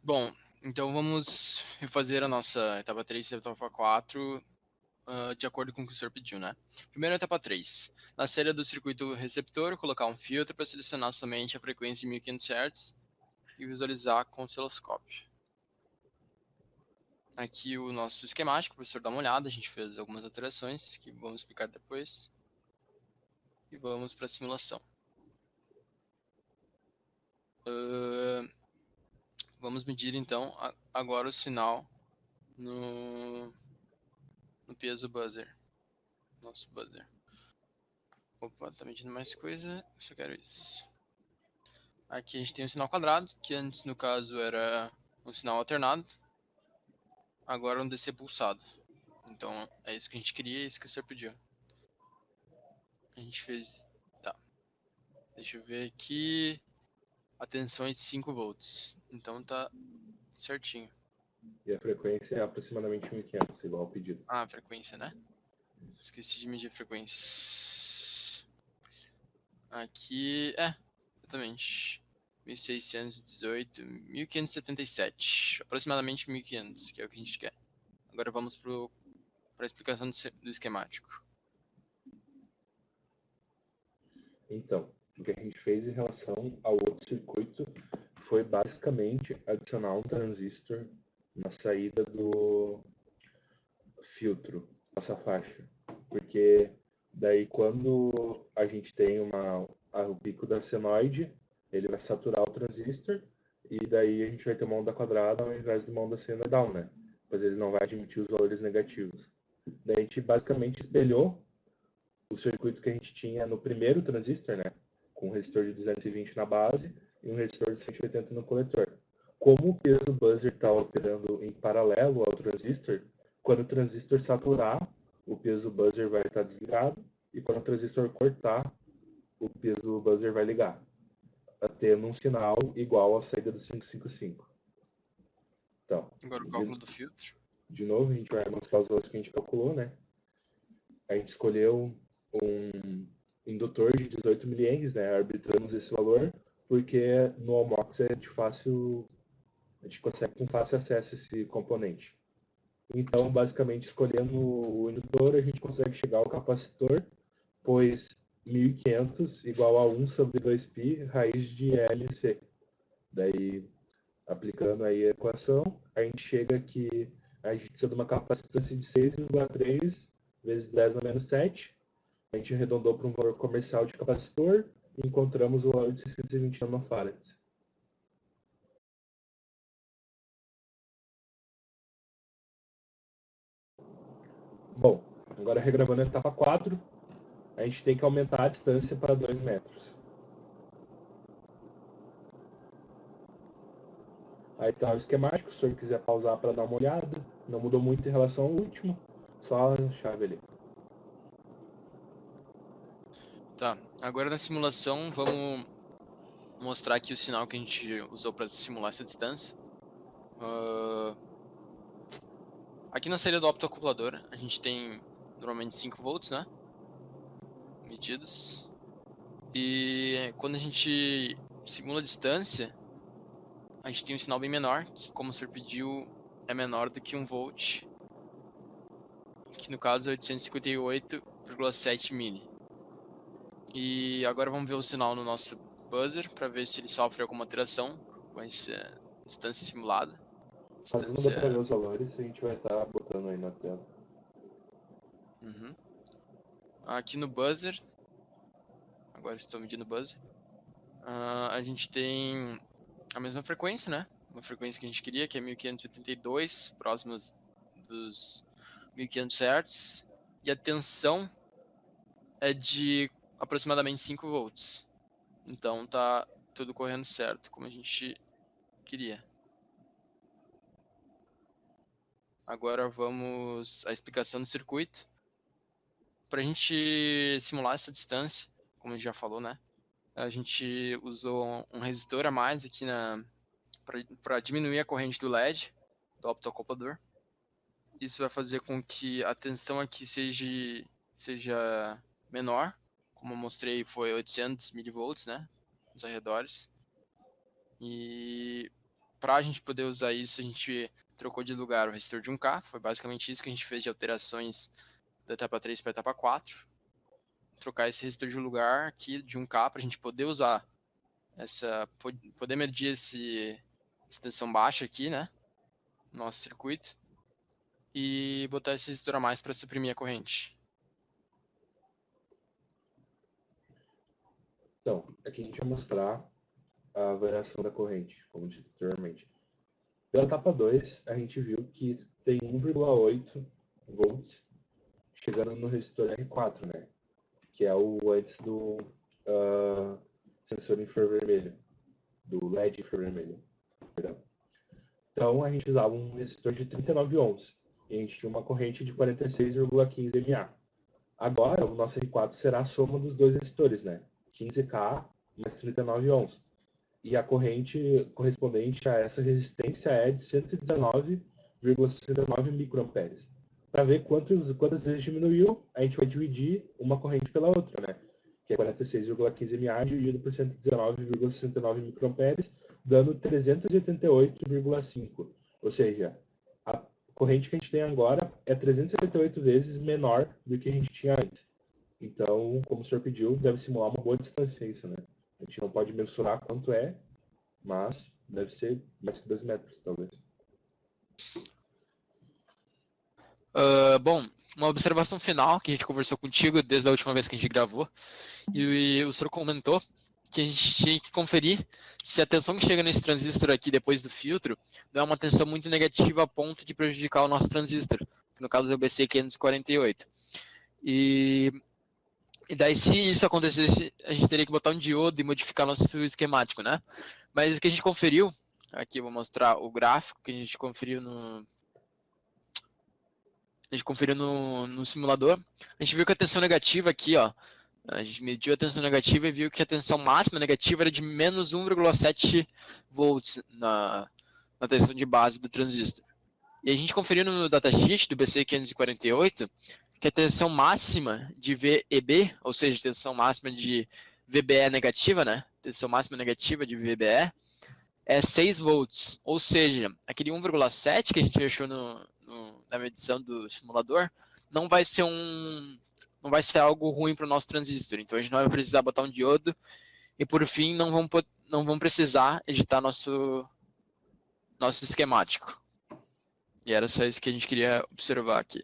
Bom, então vamos refazer a nossa etapa 3 e etapa 4 de acordo com o que o senhor pediu, né? Primeiro, etapa 3. Na série do circuito receptor, colocar um filtro para selecionar somente a frequência de 1500 Hz e visualizar com o osciloscópio. Aqui o nosso esquemático, o professor dá uma olhada, a gente fez algumas alterações que vamos explicar depois. E vamos para a simulação. Vamos medir então agora o sinal no piezo buzzer. Nosso buzzer. Opa, tá medindo mais coisa, só quero isso. Aqui a gente tem um sinal quadrado, que antes no caso era um sinal alternado, agora um DC pulsado. Então é isso que a gente queria, é isso que o senhor pediu. A gente fez. Tá. Deixa eu ver aqui. A tensão é de 5 volts. Então tá certinho. E a frequência é aproximadamente 1500, igual ao pedido. Ah, a frequência, né? Esqueci de medir a frequência. Aqui. Exatamente. 1618, 1577. Aproximadamente 1500, que é o que a gente quer. Agora vamos para a explicação do esquemático. Então, o que a gente fez em relação ao outro circuito foi basicamente adicionar um transistor na saída do filtro, essa faixa. Porque daí quando a gente tem o pico da senoide, ele vai saturar o transistor e daí a gente vai ter uma onda quadrada ao invés de uma onda senoidal, né? Pois ele não vai admitir os valores negativos. Daí a gente basicamente espelhou o circuito que a gente tinha no primeiro transistor, né? Com um resistor de 220 na base e um resistor de 180 no coletor. Como o peso buzzer está operando em paralelo ao transistor, quando o transistor saturar, o peso buzzer vai estar desligado, e quando o transistor cortar, o peso buzzer vai ligar, tendo um sinal igual à saída do 555. Então, Agora o cálculo do filtro. de novo, a gente vai mostrar os valores que a gente calculou, né? A gente escolheu um indutor de 18 mA, né? Arbitramos esse valor, porque no Almox a gente consegue com fácil acesso esse componente. Então, basicamente, escolhendo o indutor, a gente consegue chegar ao capacitor, pois 1500 igual a 1 sobre 2π raiz de LC. Daí, aplicando aí a equação, a gente chega que a gente precisa de uma capacitância de 6,3 vezes 10 a menos 7. A gente arredondou para um valor comercial de capacitor e encontramos o valor de 620 nanofarads. Bom, agora regravando a etapa 4, a gente tem que aumentar a distância para 2 metros. Aí está o esquemático, se o senhor quiser pausar para dar uma olhada. Não mudou muito em relação ao último, só a chave ali. Tá, agora na simulação vamos mostrar aqui o sinal que a gente usou para simular essa distância. Aqui na saída do optoacoplador a gente tem normalmente 5 volts, né? Medidos. E quando a gente simula a distância, a gente tem um sinal bem menor, que como o senhor pediu, é menor do que 1 volt, que no caso é 858,7 mili. E agora vamos ver o sinal no nosso buzzer, para ver se ele sofre alguma alteração com essa distância simulada. Mas não dá para ver os valores, a gente vai estar botando aí na tela. Uhum. Aqui no buzzer, agora estou medindo o buzzer, a gente tem a mesma frequência, né? Uma frequência que a gente queria, que é 1572, próximos dos 1500 Hz, e a tensão é de aproximadamente 5 volts. Então tá tudo correndo certo, como a gente queria. Agora vamos à explicação do circuito. Para a gente simular essa distância, como a gente já falou, né? A gente usou um resistor a mais aqui para diminuir a corrente do LED, do optoacoplador. Isso vai fazer com que a tensão aqui seja menor. Como eu mostrei, foi 800 milivolts, né? Nos arredores. E para a gente poder usar isso, a gente trocou de lugar o resistor de 1K. Foi basicamente isso que a gente fez de alterações da etapa 3 para a etapa 4. Trocar esse resistor de lugar aqui de 1K para a gente poder usar poder medir essa tensão baixa aqui, né? No nosso circuito. E botar esse resistor a mais para suprimir a corrente. Então, aqui a gente vai mostrar a variação da corrente, como disse anteriormente. Pela etapa 2, a gente viu que tem 1,8 volts chegando no resistor R4, né? Que é o antes do sensor infravermelho, do LED infravermelho. Perdão. Então, a gente usava um resistor de 39 ohms e a gente tinha uma corrente de 46,15 mA. Agora, o nosso R4 será a soma dos dois resistores, né? 15K mais 39 ohms. E a corrente correspondente a essa resistência é de 119,69 microamperes. Para ver quantas vezes diminuiu, a gente vai dividir uma corrente pela outra, né? Que é 46,15 mA dividido por 119,69 microamperes, dando 388,5. Ou seja, a corrente que a gente tem agora é 388 vezes menor do que a gente tinha antes. Então, como o senhor pediu, deve simular uma boa distância isso, né? A gente não pode mensurar quanto é, mas deve ser mais que 2 metros, talvez. Bom, uma observação final que a gente conversou contigo desde a última vez que a gente gravou, e o senhor comentou que a gente tinha que conferir se a tensão que chega nesse transistor aqui depois do filtro não é uma tensão muito negativa a ponto de prejudicar o nosso transistor, que no caso é o BC548. E daí, se isso acontecesse, a gente teria que botar um diodo e modificar nosso esquemático, né? Mas o que a gente conferiu, aqui eu vou mostrar o gráfico que a gente conferiu no simulador. A gente viu que a tensão negativa aqui, ó, a gente mediu a tensão negativa e viu que a tensão máxima negativa era de menos 1,7 volts na tensão de base do transistor. E a gente conferiu no datasheet do BC548 que a tensão máxima de VEB, ou seja, tensão máxima de VBE negativa, né? Tensão máxima negativa de VBE é 6 volts. Ou seja, aquele 1,7 que a gente achou na medição do simulador não vai ser algo ruim para o nosso transistor. Então a gente não vai precisar botar um diodo e por fim não vamos precisar editar nosso esquemático. E era só isso que a gente queria observar aqui.